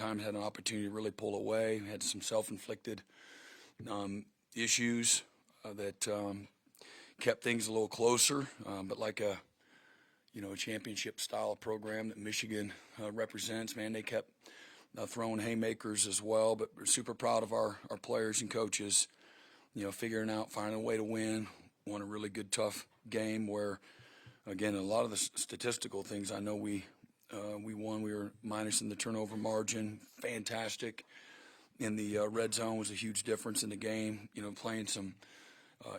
times had an opportunity to really pull away. Had some self-inflicted issues that kept things a little closer, but like a championship style program that Michigan represents, man, they kept throwing haymakers as well. But we're super proud of our players and coaches, figuring out, finding a way to win. Won a really good, tough game where, again, a lot of the statistical things I know we won. We were minus in the turnover margin. Fantastic. In the red zone was a huge difference in the game. Playing some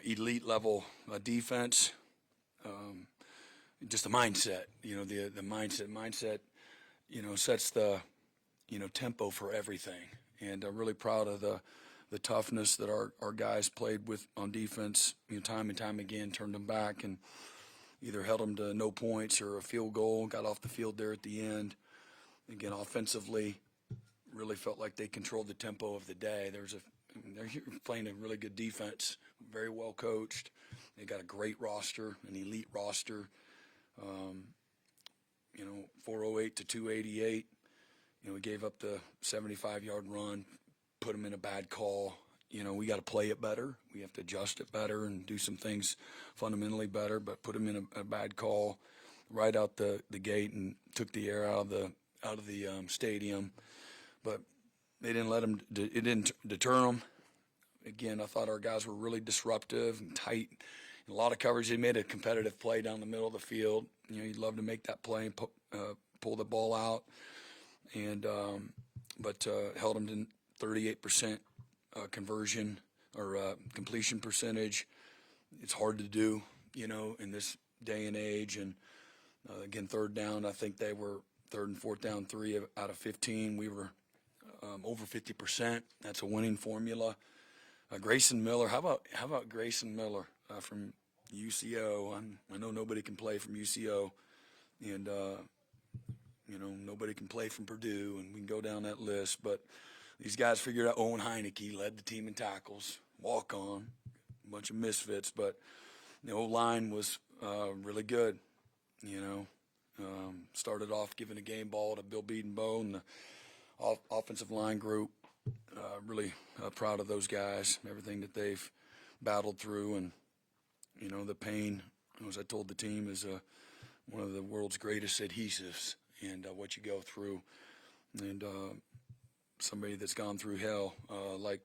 elite level defense. Just the mindset. The mindset. Sets the tempo for everything. And I'm really proud of the toughness that our guys played with on defense. Time and time again, turned them back and either held them to no points or a field goal. Got off the field there at the end. Again, offensively, really felt like they controlled the tempo of the day. They're playing a really good defense, very well coached. They got a great roster, an elite roster. 408 to 288. We gave up the 75-yard run, put them in a bad call. We got to play it better. We have to adjust it better and do some things fundamentally better, but put them in a bad call right out the gate and took the air out of the stadium. But they didn't let them. It didn't deter them. Again, I thought our guys were really disruptive and tight. In a lot of coverage, they made a competitive play down the middle of the field. You'd love to make that play and pull the ball out, but held them to 38% conversion or completion percentage. It's hard to do, in this day and age. And again, third down, I think they were third and fourth down 3 out of 15. We were over 50%. That's a winning formula. Grayson Miller, how about Grayson Miller from UCO? I know nobody can play from UCO, and nobody can play from Purdue, and we can go down that list. But these guys figured out. Owen Heineke led the team in tackles, walk on, a bunch of misfits, but the O-line was really good. Started off giving a game ball to Bill Beadenbow and the offensive line group. Really proud of those guys, everything that they've battled through, and the pain, as I told the team, is one of the world's greatest adhesives, and what you go through, and somebody that's gone through hell, like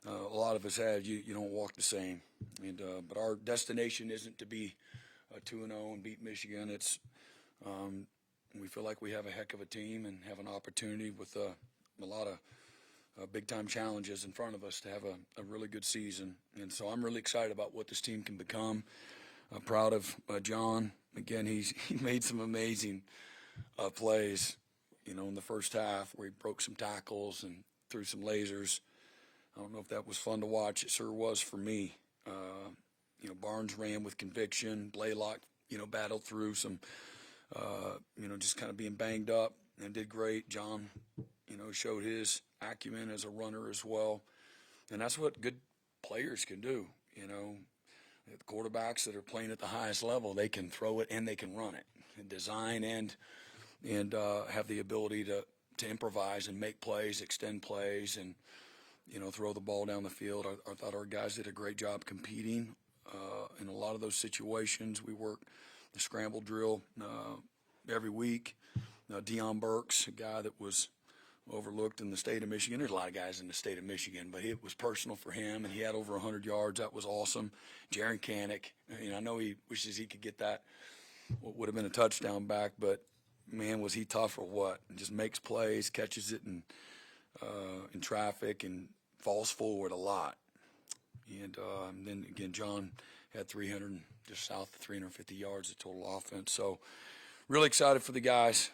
a lot of us have, you don't walk the same, and but our destination isn't to be 2-0 and beat Michigan. It's we feel like we have a heck of a team and have an opportunity with a lot of big-time challenges in front of us to have a really good season. And so I'm really excited about what this team can become. I'm proud of John. Again, he made some amazing plays, in the first half where he broke some tackles and threw some lasers. I don't know if that was fun to watch. It sure was for me. Barnes ran with conviction. Blaylock, battled through some, just kind of being banged up and did great. John, showed his acumen as a runner as well. And that's what good players can do, The quarterbacks that are playing at the highest level, they can throw it and they can run it, and design and have the ability to improvise and make plays, extend plays, and throw the ball down the field. I thought our guys did a great job competing in a lot of those situations. We worked the scramble drill every week. Deion Burks, a guy that was overlooked in the state of Michigan. There's a lot of guys in the state of Michigan, but it was personal for him, and he had over 100 yards. That was awesome. Jaron Kanik, I know he wishes he could get that. What would have been a touchdown back, but man, was he tough or what? And just makes plays, catches it in traffic, and falls forward a lot. And then again, John had just south of 350 yards of total offense. So really excited for the guys.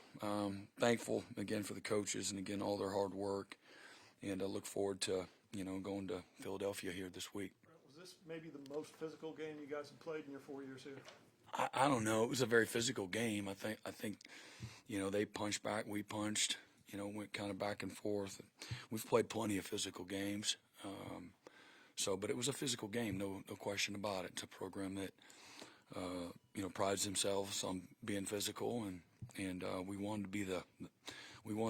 Thankful again for the coaches and again all their hard work. And I look forward to going to Philadelphia here this week. Was this maybe the most physical game you guys have played in your 4 years here? I don't know. It was a very physical game. I think they punched back, we punched. Went kind of back and forth. We've played plenty of physical games. But it was a physical game, no question about it. It's a program that prides themselves on being physical, and we wanted to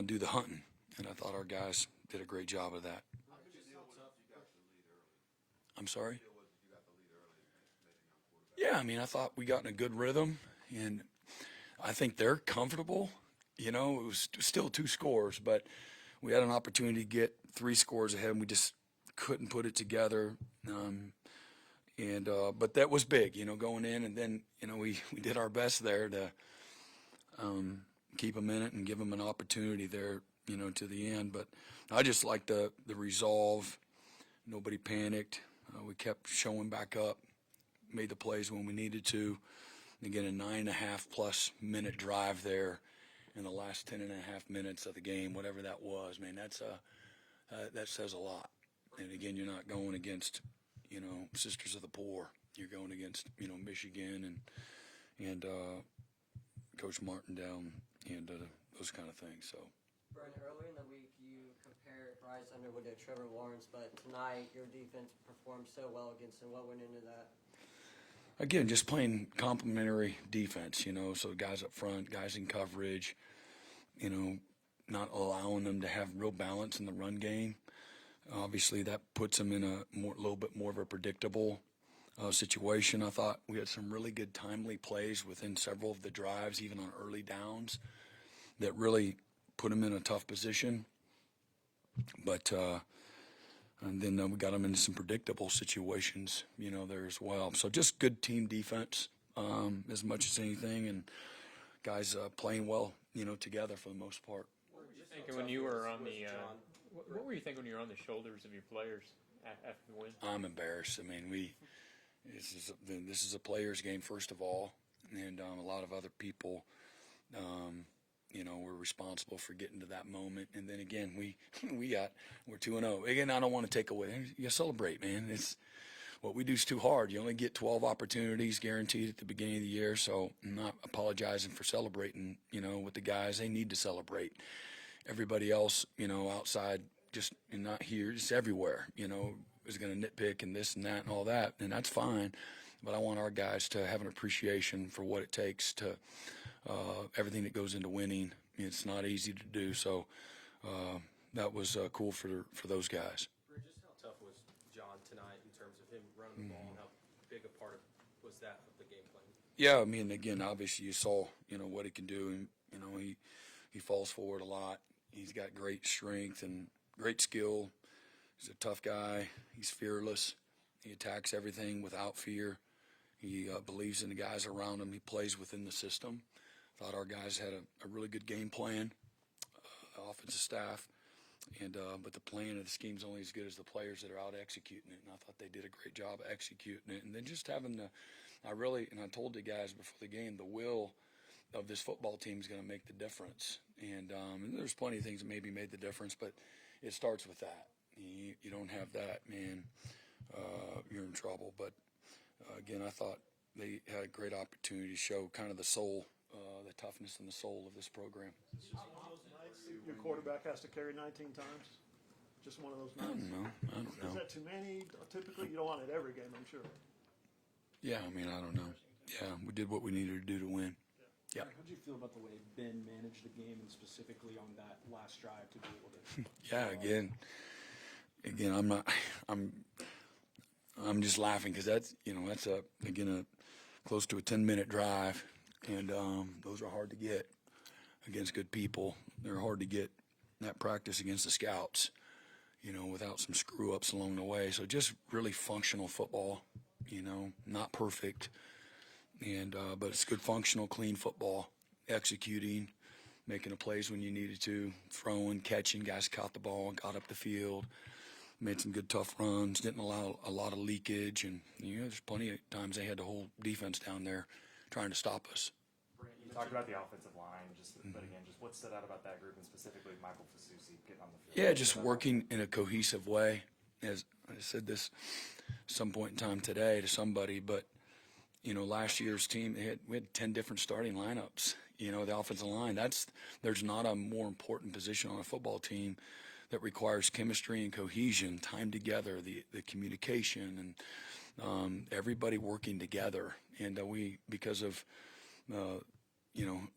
do the hunting. and I thought our guys did a great job of that. I'm sorry? Yeah, I mean, I thought we got in a good rhythm, and I think they're comfortable. You know, it was still 2 scores, but we had an opportunity to get 3 scores ahead, and we just couldn't put it together. But that was big, you know, going in, and then, you know, we did our best there to keep them in it and give them an opportunity there, you know, to the end. But I just like the resolve. Nobody panicked. We kept showing back up, made the plays when we needed to. And again, a 9.5+ minute drive there in the last 10.5 minutes of the game, whatever that was, man, that says a lot. And again, you're not going against, you know, Sisters of the Poor. You're going against, you know, Michigan and Coach Martindale and those kind of things. So. Brent, earlier in the week you compared Bryce Underwood to Trevor Lawrence, but tonight your defense performed so well against him. What went into that? Again, just playing complementary defense, you know, so guys up front, guys in coverage, you know, not allowing them to have real balance in the run game. Obviously, that puts them in a little bit more of a predictable situation. I thought we had some really good timely plays within several of the drives, even on early downs, that really put them in a tough position. But and then we got them into some predictable situations, you know, there as well. So just good team defense as much as anything, and guys playing well, you know, together for the most part. What were you thinking when you were on the? What were you thinking when you were on the shoulders of your players after the win? I'm embarrassed. I mean, this is a players' game first of all, and a lot of other people. You know, we're responsible for getting to that moment, and then again, we're 2-0. Again, I don't want to take away. You celebrate, man. It's what we do is too hard. You only get 12 opportunities guaranteed at the beginning of the year, so I'm not apologizing for celebrating. You know, with the guys, they need to celebrate. Everybody else, you know, outside, just not here, just everywhere. You know, is going to nitpick and this and that and all that, and that's fine. But I want our guys to have an appreciation for what it takes to. Everything that goes into winning. It's not easy to do, so that was cool for those guys. Just how tough was John tonight in terms of him running the ball, and how big a part was that of the game plan? Yeah, I mean, again, obviously you saw, you know, what he can do, and you know he falls forward a lot. He's got great strength and great skill. He's a tough guy. He's fearless. He attacks everything without fear. He believes in the guys around him. He plays within the system. Thought our guys had a really good game plan, offensive staff, and but the plan of the scheme's only as good as the players that are out executing it. And I thought they did a great job executing it. And then just having I told the guys before the game, the will of this football team is going to make the difference. And there's plenty of things that maybe made the difference, but it starts with that. You don't have that, man, you're in trouble. But again, I thought they had a great opportunity to show kind of the soul. The toughness and the soul of this program. Your quarterback has to carry 19 times? Just one of those nights? I don't know. Is that too many? Typically, you don't want it every game, I'm sure. Yeah, I mean, I don't know. Yeah, we did what we needed to do to win. Yeah. How did you feel about the way Ben managed the game, and specifically on that last drive to be able to? Yeah, again, I'm just laughing because that's a close to a 10-minute drive. And those are hard to get against good people. They're hard to get in that practice against the scouts, you know, without some screw-ups along the way. So just really functional football, you know, not perfect, and but it's good functional, clean football, executing, making the plays when you needed to, throwing, catching. Guys caught the ball, got up the field, made some good tough runs, didn't allow a lot of leakage. And, you know, there's plenty of times they had the whole defense down there trying to stop us. Brent, you talked about the offensive line, but again, just what stood out about that group, and specifically Michael Fasusi getting on the field? Yeah, just working in a cohesive way. As I said this some point in time today to somebody, but you know, last year's team we had 10 different starting lineups. You know, the offensive line. There's not a more important position on a football team that requires chemistry and cohesion, time together, the communication, and everybody working together. And because of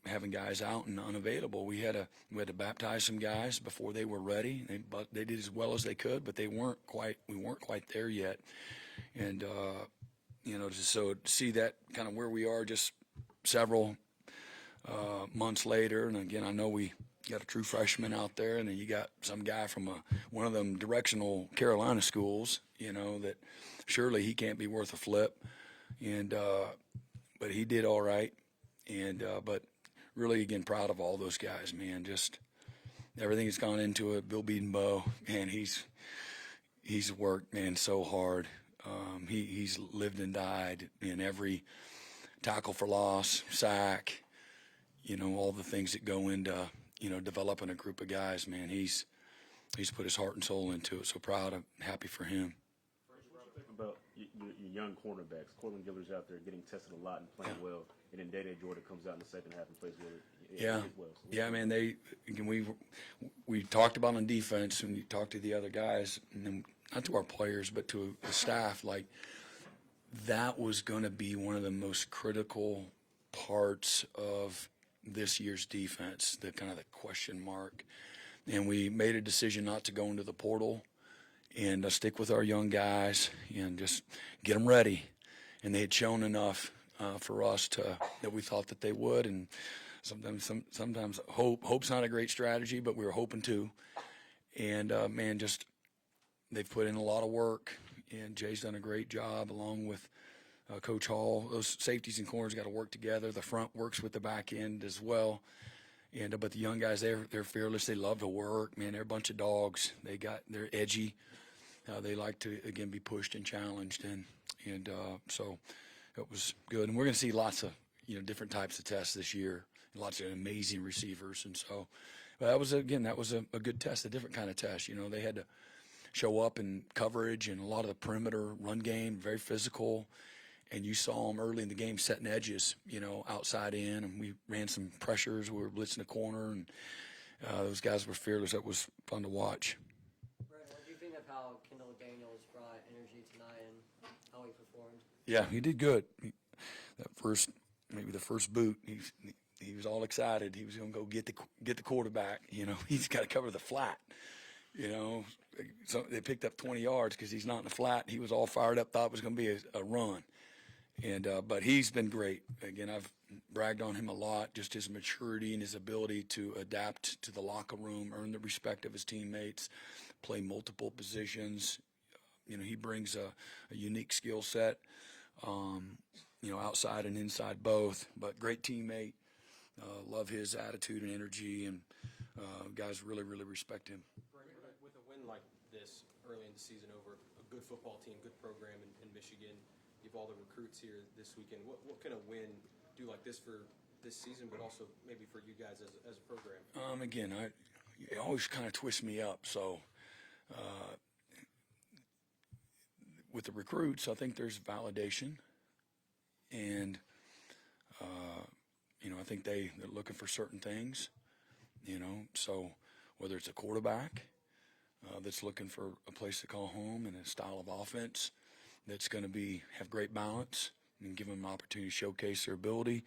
having guys out and unavailable. We had to baptize some guys before they were ready. They did as well as they could, but we weren't quite there yet. And so to see that kind of where we are just several months later, and again, I know we got a true freshman out there, and then you got some guy from one of them directional Carolina schools, that surely he can't be worth a flip. And but he did all right. And but really, again, proud of all those guys, man. Just everything that's gone into it. Bill Beadenbow, man, he's worked, man, so hard. He's lived and died in every tackle for loss, sack, all the things that go into developing a group of guys, man. He's put his heart and soul into it. So proud of, happy for him. About your young cornerbacks. Cortland Giller's out there getting tested a lot and playing well, and then Day Jordan comes out in the second half and plays well. Well. So Yeah, man. We talked about on defense, and you talked to the other guys, and then not to our players, but to the staff. Like that was going to be one of the most critical parts of this year's defense. The kind of the question mark, and we made a decision not to go into the portal and stick with our young guys and just get them ready. And they had shown enough for us that we thought that they would. And sometimes hope's not a great strategy, but we were hoping to. And man, just they've put in a lot of work, and Jay's done a great job along with Coach Hall. Those safeties and corners got to work together. The front works with the back end as well. And but the young guys, they're fearless. They love to work. Man, they're a bunch of dogs. They're edgy. They like to again be pushed and challenged, and so it was good. And we're going to see lots of different types of tests this year, and lots of amazing receivers. And so that was a good test, a different kind of test. They had to show up in coverage and a lot of the perimeter run game, very physical. And you saw them early in the game setting edges, outside in, and we ran some pressures. We were blitzing the corner, and those guys were fearless. That was fun to watch. Brent, what do you think of how Kendall Daniels brought energy tonight and how he performed? Yeah, he did good. Maybe the first boot, he was all excited. He was going to go get the quarterback. He's got to cover the flat. So they picked up 20 yards because he's not in the flat. He was all fired up, thought it was going to be a run. And but he's been great. Again, I've bragged on him a lot, just his maturity and his ability to adapt to the locker room, earn the respect of his teammates, play multiple positions. He brings a unique skill set, outside and inside both. But great teammate. Love his attitude and energy, and guys really, really respect him. With a win like this early in the season over a good football team, good program in Michigan, you have all the recruits here this weekend. What can a win do like this for this season, but also maybe for you guys as a program? Again, it always kind of twists me up. So with the recruits, I think there's validation, and I think they're looking for certain things. So whether it's a quarterback that's looking for a place to call home and a style of offense that's going to have great balance and give them an opportunity to showcase their ability,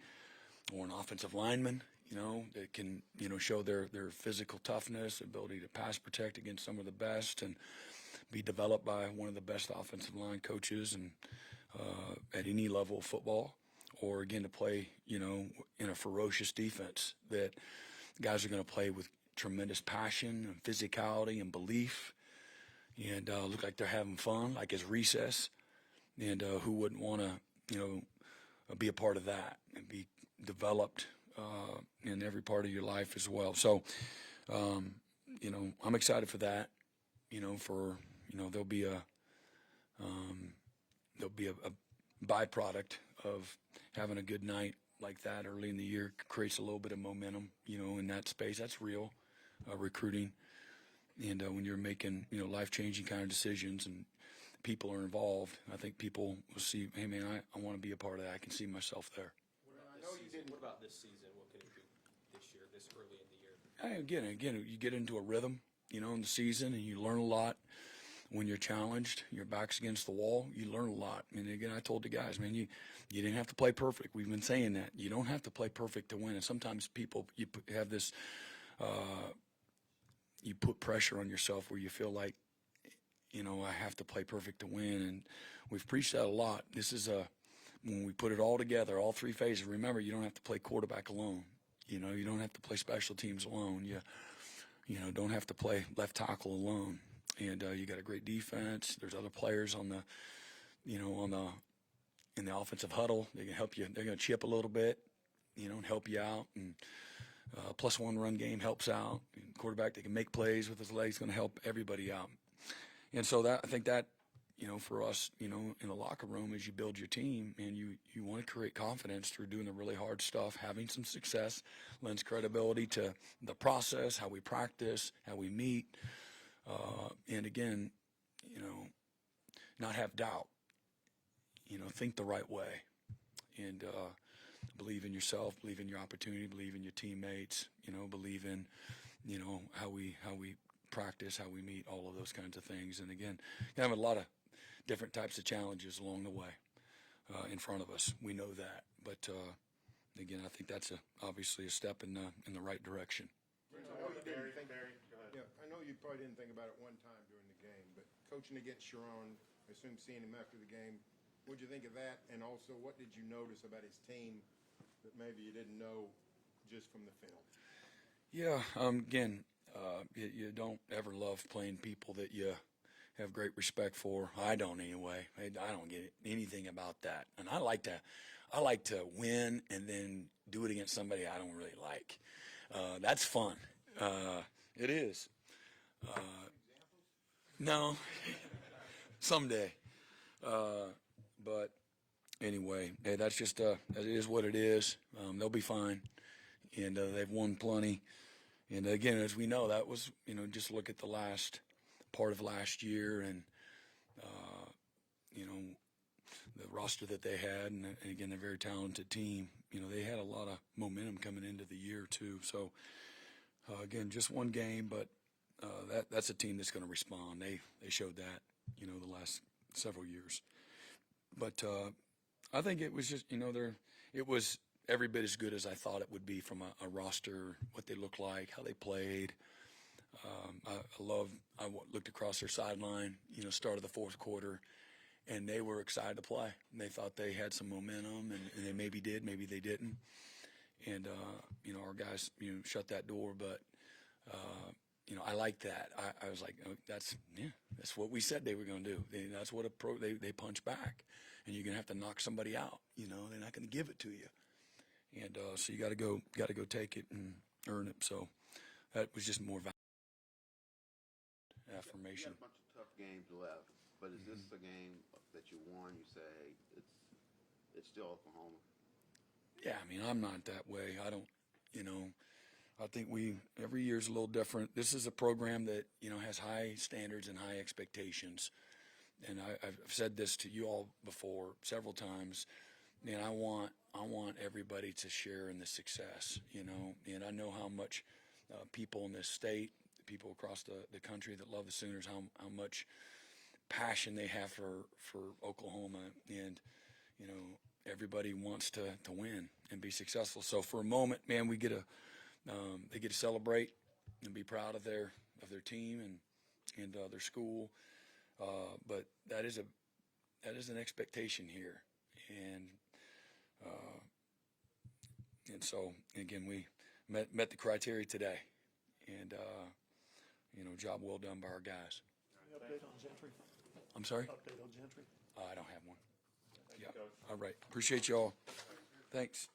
or an offensive lineman, that can, show their physical toughness, ability to pass protect against some of the best, and be developed by one of the best offensive line coaches and at any level of football, or again to play, in a ferocious defense that guys are going to play with tremendous passion and physicality and belief, and look like they're having fun, like it's recess. And who wouldn't want to, be a part of that and be developed in every part of your life as well. So, I'm excited for that. There'll be a byproduct of having a good night like that early in the year. Creates a little bit of momentum, in that space. That's real recruiting. And when you're making, life-changing kind of decisions and people are involved, I think people will see, hey, man, I want to be a part of that. I can see myself there. What about this season? What can it do this year, this early in the year? Again, you get into a rhythm, in the season, and you learn a lot. when you're challenged, your back's against the wall, you learn a lot. And again, I told the guys, man, you didn't have to play perfect. We've been saying that. You don't have to play perfect to win. And sometimes people, have this, you put pressure on yourself where you feel like, I have to play perfect to win. And we've preached that a lot. This is when we put it all together, all three phases, remember, you don't have to play quarterback alone. You don't have to play special teams alone. You don't have to play left tackle alone. And you got a great defense. There's other players on the, in the offensive huddle. They can help you. They're going to chip a little bit, and help you out. And +1 run game helps out. And quarterback that can make plays with his legs going to help everybody out. And so I think that, for us, in the locker room, as you build your team and you want to create confidence through doing the really hard stuff, having some success, lends credibility to the process, how we practice, how we meet. And again, not have doubt, think the right way, and believe in yourself, believe in your opportunity, believe in your teammates, believe in, how we practice, how we meet, all of those kinds of things. And again, you have a lot of different types of challenges along the way in front of us. We know that, but again, I think that's obviously a step in the right direction. I know you probably didn't think about it one time during the game, but coaching against Sharon, I assume seeing him after the game, what'd you think of that? And also, what did you notice about his team that maybe you didn't know just from the film? Yeah, again, you don't ever love playing people that you have great respect for. I don't anyway. I don't get anything about that. And I like to win and then do it against somebody I don't really like. That's fun. It is. No, someday. But anyway, hey, that's just it is what it is. They'll be fine, and they've won plenty. And again, as we know, that was just look at the last part of last year, and the roster that they had, and again, they're a very talented team. They had a lot of momentum coming into the year too. So again, just one game, but that's a team that's going to respond. They showed that the last several years. But I think it was just it was every bit as good as I thought it would be from a roster, what they looked like, how they played. I looked across their sideline, start of the fourth quarter, and they were excited to play. And they thought they had some momentum, and they maybe did, maybe they didn't. And our guys, shut that door. But I like that. I was like, oh, that's what we said they were going to do. That's what they punch back, and you're going to have to knock somebody out. They're not going to give it to you, and so you got to go take it and earn it. So that was just more affirmation. You got a bunch of tough games left, but is this a game that you won? You say, hey, it's still Oklahoma. Yeah, I mean, I'm not that way. I don't, I think every year's a little different. This is a program that, has high standards and high expectations. And I've said this to you all before several times. Man, I want everybody to share in the success, and I know how much people in this state, people across the country that love the Sooners, how much passion they have for Oklahoma. And, everybody wants to win and be successful. So for a moment, man, they get to celebrate and be proud of their team and their school. But that is an expectation here, and so again, we met the criteria today, and job well done by our guys. Any update on Gentry? I'm sorry? Update on Gentry? I don't have one. Yeah. All right. Appreciate y'all. Thanks.